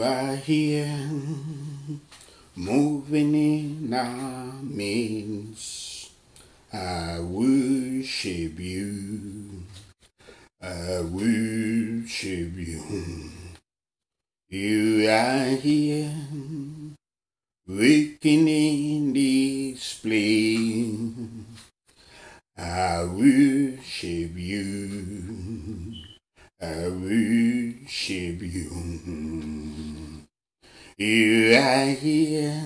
You are here, moving in our midst. I worship you. I worship you. You are here, working in this place. I worship you. I worship you. You are here,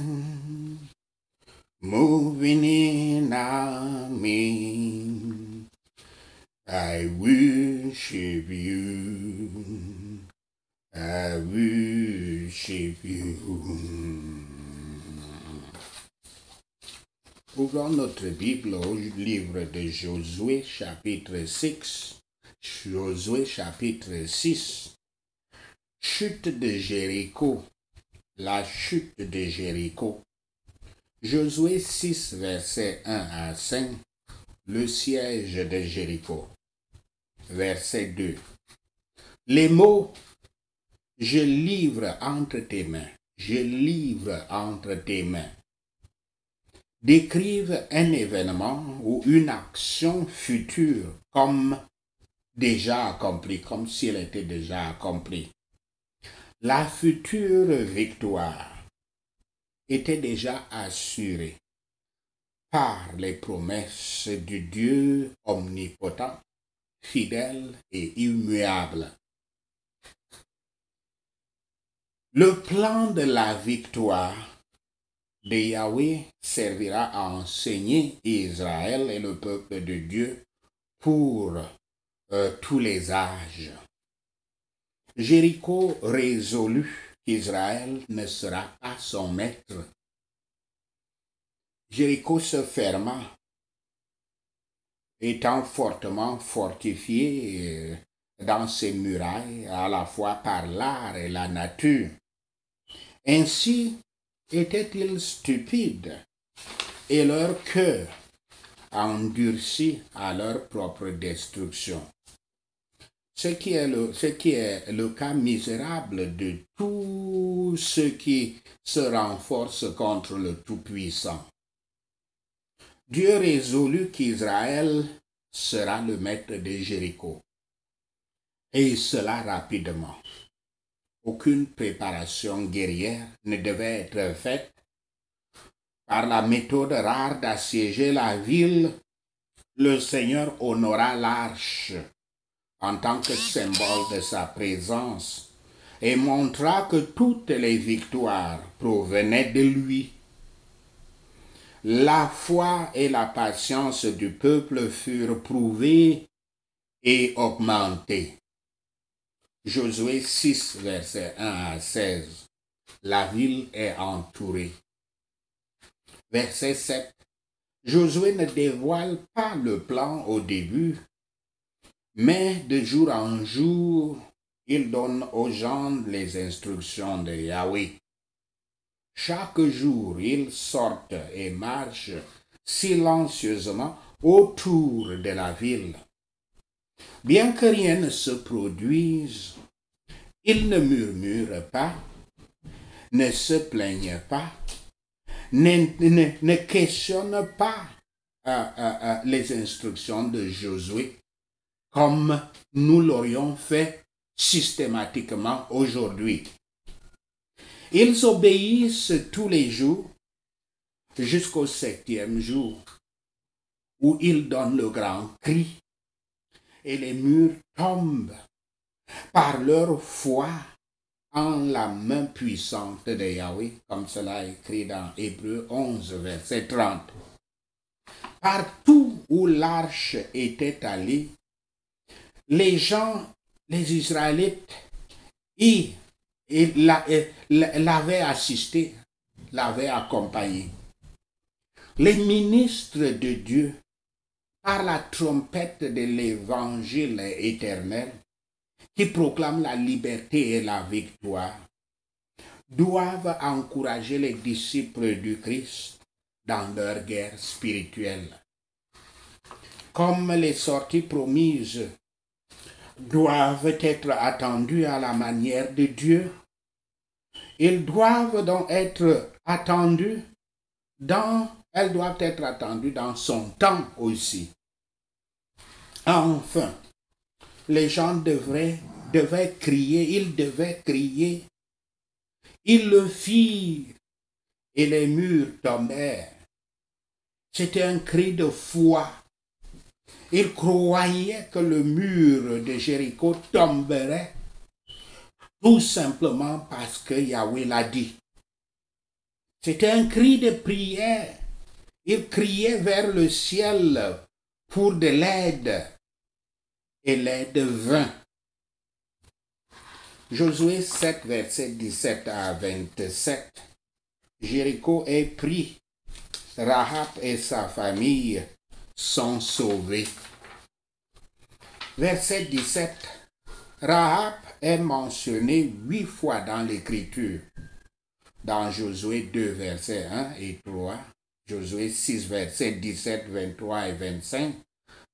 moving in our midst. I worship you. I worship you. Ouvrons notre Bible au livre de Josué, chapitre 6. Josué, chapitre 6. Chute de Jéricho. La chute de Jéricho. Josué 6, versets 1 à 5. Le siège de Jéricho. Verset 2. Les mots « Je livre entre tes mains »,« Je livre entre tes mains » décrivent un événement ou une action future comme déjà accomplie, comme s'il était déjà accompli. La future victoire était déjà assurée par les promesses du Dieu omnipotent, fidèle et immuable. Le plan de la victoire de Yahweh servira à enseigner Israël et le peuple de Dieu pour tous les âges. Jéricho résolut qu'Israël ne sera pas son maître. Jéricho se ferma, étant fortement fortifié dans ses murailles, à la fois par l'art et la nature. Ainsi étaient-ils stupides et leur cœur endurci à leur propre destruction. Ce qui est le cas misérable de tous ceux qui se renforcent contre le Tout-Puissant. Dieu résolut qu'Israël sera le maître de Jéricho. Et cela rapidement. Aucune préparation guerrière ne devait être faite. Par la méthode rare d'assiéger la ville, le Seigneur honora l'arche en tant que symbole de sa présence et montra que toutes les victoires provenaient de lui. La foi et la patience du peuple furent prouvées et augmentées. Josué 6, versets 1 à 16. La ville est entourée. Verset 7. Josué ne dévoile pas le plan au début, mais de jour en jour, il donne aux gens les instructions de Yahweh. Chaque jour, ils sortent et marchent silencieusement autour de la ville. Bien que rien ne se produise, ils ne murmurent pas, ne se plaignent pas, ne questionnent pas les instructions de Josué, comme nous l'aurions fait systématiquement aujourd'hui. Ils obéissent tous les jours jusqu'au 7e jour, où ils donnent le grand cri et les murs tombent par leur foi en la main puissante de Yahweh, comme cela est écrit dans Hébreux 11, verset 30. Partout où l'arche était allée, les gens, les Israélites, l'avaient assisté, l'avaient accompagné. Les ministres de Dieu, par la trompette de l'évangile éternel, qui proclame la liberté et la victoire, doivent encourager les disciples du Christ dans leur guerre spirituelle. Comme les sorties promises doivent être attendues à la manière de Dieu, Ils doivent donc être attendus elles doivent être attendues dans son temps aussi. Enfin, les gens devaient crier, ils devaient crier. Ils le firent et les murs tombèrent. C'était un cri de foi. Ils croyaient que le mur de Jéricho tomberait tout simplement parce que Yahweh l'a dit. C'était un cri de prière. Ils criaient vers le ciel pour de l'aide. Et l'aide vint. Josué 7, versets 17 à 27. Jéricho est pris. Rahab et sa famille sont sauvés. Verset 17. Rahab est mentionné 8 fois dans l'Écriture. Dans Josué 2, versets 1 et 3. Josué 6, versets 17, 23 et 25.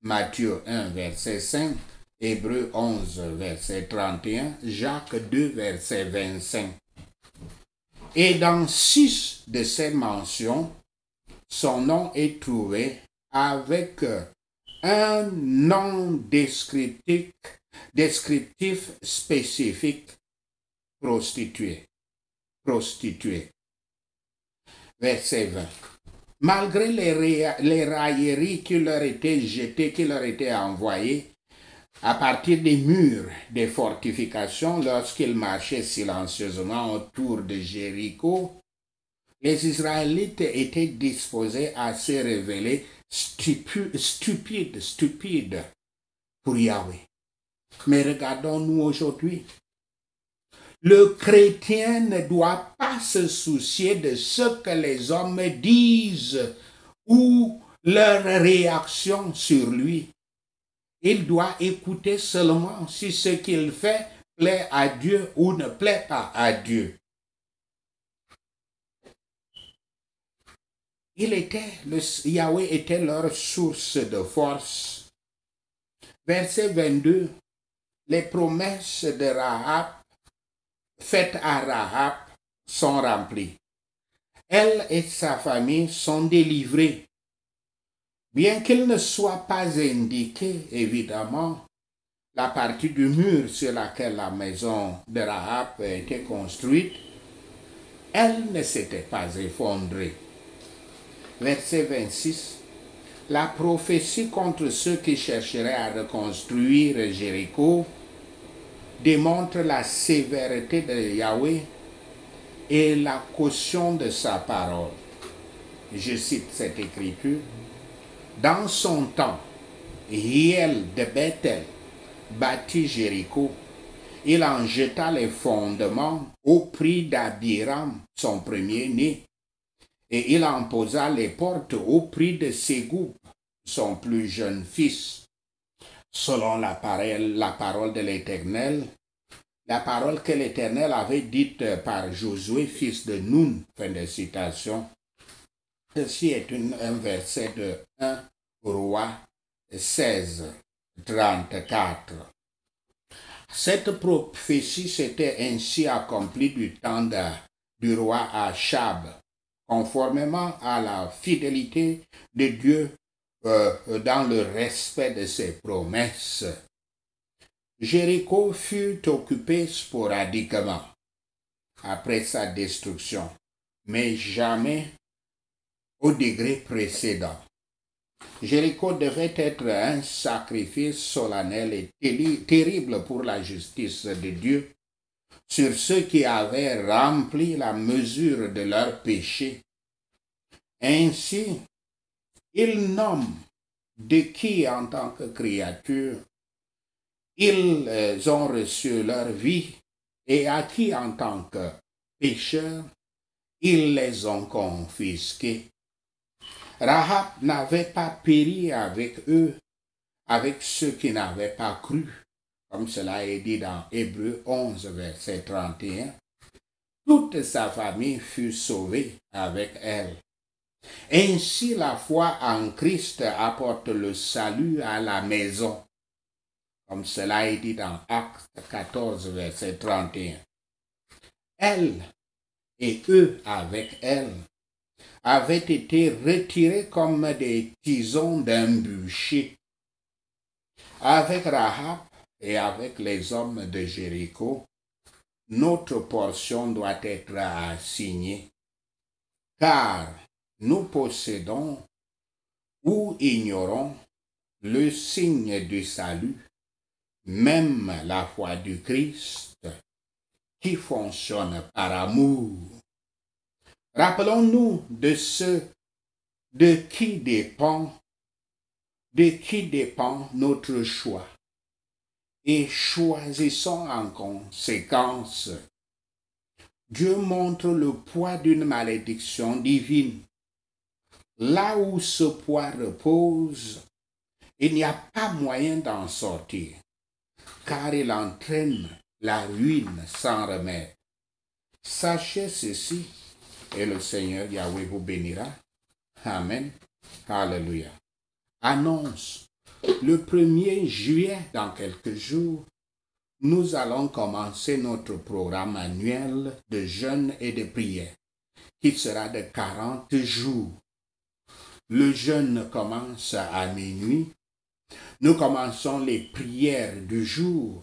Matthieu 1, verset 5. Hébreux 11, verset 31. Jacques 2, verset 25. Et dans 6 de ces mentions, son nom est trouvé avec un nom descriptif spécifique, prostituée. Verset 20. Malgré les railleries qui leur étaient jetées, qui leur étaient envoyées, à partir des murs des fortifications, lorsqu'ils marchaient silencieusement autour de Jéricho, les Israélites étaient disposés à se révéler stupides pour Yahweh. Mais regardons-nous aujourd'hui. Le chrétien ne doit pas se soucier de ce que les hommes disent ou leur réaction sur lui. Il doit écouter seulement si ce qu'il fait plaît à Dieu ou ne plaît pas à Dieu. Yahweh était leur source de force. Verset 22, les promesses de Rahab, faites à Rahab, sont remplies. Elle et sa famille sont délivrés. Bien qu'il ne soit pas indiqué, évidemment, la partie du mur sur laquelle la maison de Rahab a été construite, elle ne s'était pas effondrée. Verset 26. La prophétie contre ceux qui chercheraient à reconstruire Jéricho démontre la sévérité de Yahweh et la caution de sa parole. Je cite cette écriture. Dans son temps, Hiel de Bethel bâtit Jéricho. Il en jeta les fondements au prix d'Abiram, son premier-né, et il en posa les portes au prix de Ségoub, son plus jeune fils. Selon la parole de l'Éternel, la parole que l'Éternel avait dite par Josué, fils de Nun, fin de citation. Ceci est un verset de 1 Roi 16, 34. Cette prophétie s'était ainsi accomplie du temps du roi Achab, conformément à la fidélité de Dieu dans le respect de ses promesses. Jéricho fut occupé sporadiquement après sa destruction, mais jamais au degré précédent. Jéricho devait être un sacrifice solennel et terrible pour la justice de Dieu sur ceux qui avaient rempli la mesure de leurs péchés. Ainsi, il nomme de qui en tant que créature ils ont reçu leur vie et à qui en tant que pécheurs ils les ont confisqués. Rahab n'avait pas péri avec eux, avec ceux qui n'avaient pas cru, comme cela est dit dans Hébreux 11, verset 31. Toute sa famille fut sauvée avec elle. Ainsi la foi en Christ apporte le salut à la maison, comme cela est dit dans Actes 14, verset 31. elle et eux avec elle, avaient été retirés comme des tisons d'un bûcher. Avec Rahab et avec les hommes de Jéricho, notre portion doit être assignée, car nous possédons ou ignorons le signe du salut, même la foi du Christ, qui fonctionne par amour. Rappelons-nous de qui dépend notre choix et choisissons en conséquence. Dieu montre le poids d'une malédiction divine. Là où ce poids repose, il n'y a pas moyen d'en sortir, car il entraîne la ruine sans remède. Sachez ceci, et le Seigneur Yahweh vous bénira. Amen. Alléluia. Annonce, le 1er juillet, dans quelques jours, nous allons commencer notre programme annuel de jeûne et de prière, qui sera de 40 jours. Le jeûne commence à minuit. Nous commençons les prières du jour,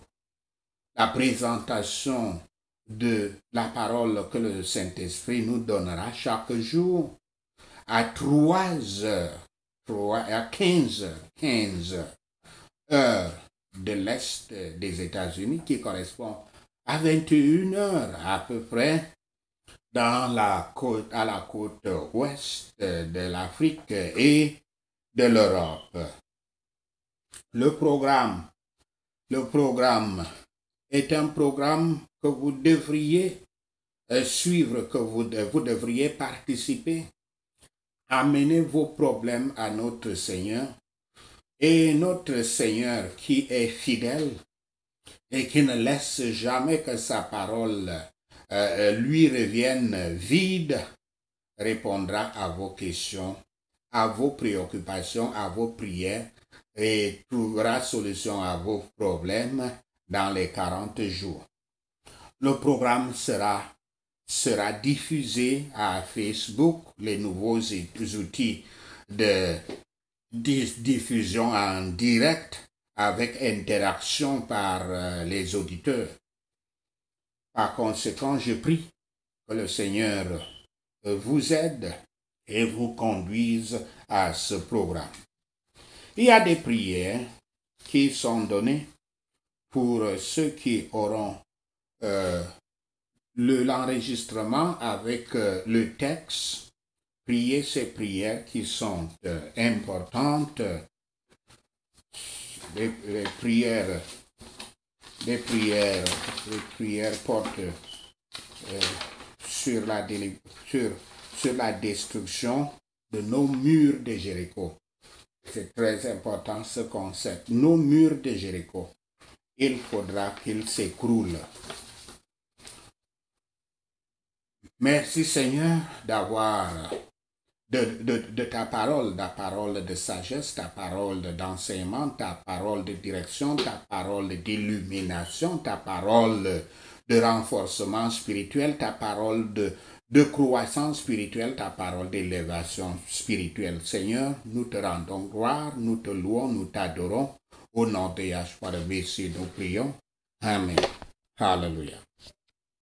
la présentation de la parole que le Saint-Esprit nous donnera chaque jour à 3 heures, à 15 heures de l'Est des États-Unis, qui correspond à 21 heures à peu près à la côte ouest de l'Afrique et de l'Europe. Le programme est un programme que vous devriez suivre, que vous devriez participer. Amenez vos problèmes à notre Seigneur. Et notre Seigneur qui est fidèle et qui ne laisse jamais que sa parole lui revienne vide, répondra à vos questions, à vos préoccupations, à vos prières et trouvera solution à vos problèmes dans les 40 jours. Le programme sera diffusé à Facebook, les nouveaux outils de diffusion en direct avec interaction par les auditeurs. Par conséquent, je prie que le Seigneur vous aide et vous conduise à ce programme. Il y a des prières qui sont données pour ceux qui auront l'enregistrement avec le texte. Priez ces prières qui sont importantes. Les prières portent sur la destruction de nos murs de Jéricho. C'est très important ce concept. Nos murs de Jéricho, il faudra qu'ils s'écroulent. Merci Seigneur d'avoir de ta parole de sagesse, ta parole d'enseignement, ta parole de direction, ta parole d'illumination, ta parole de renforcement spirituel, ta parole de croissance spirituelle, ta parole d'élévation spirituelle. Seigneur, nous te rendons gloire, nous te louons, nous t'adorons. Au nom de Yahshua le Messie, nous prions. Amen. Hallelujah.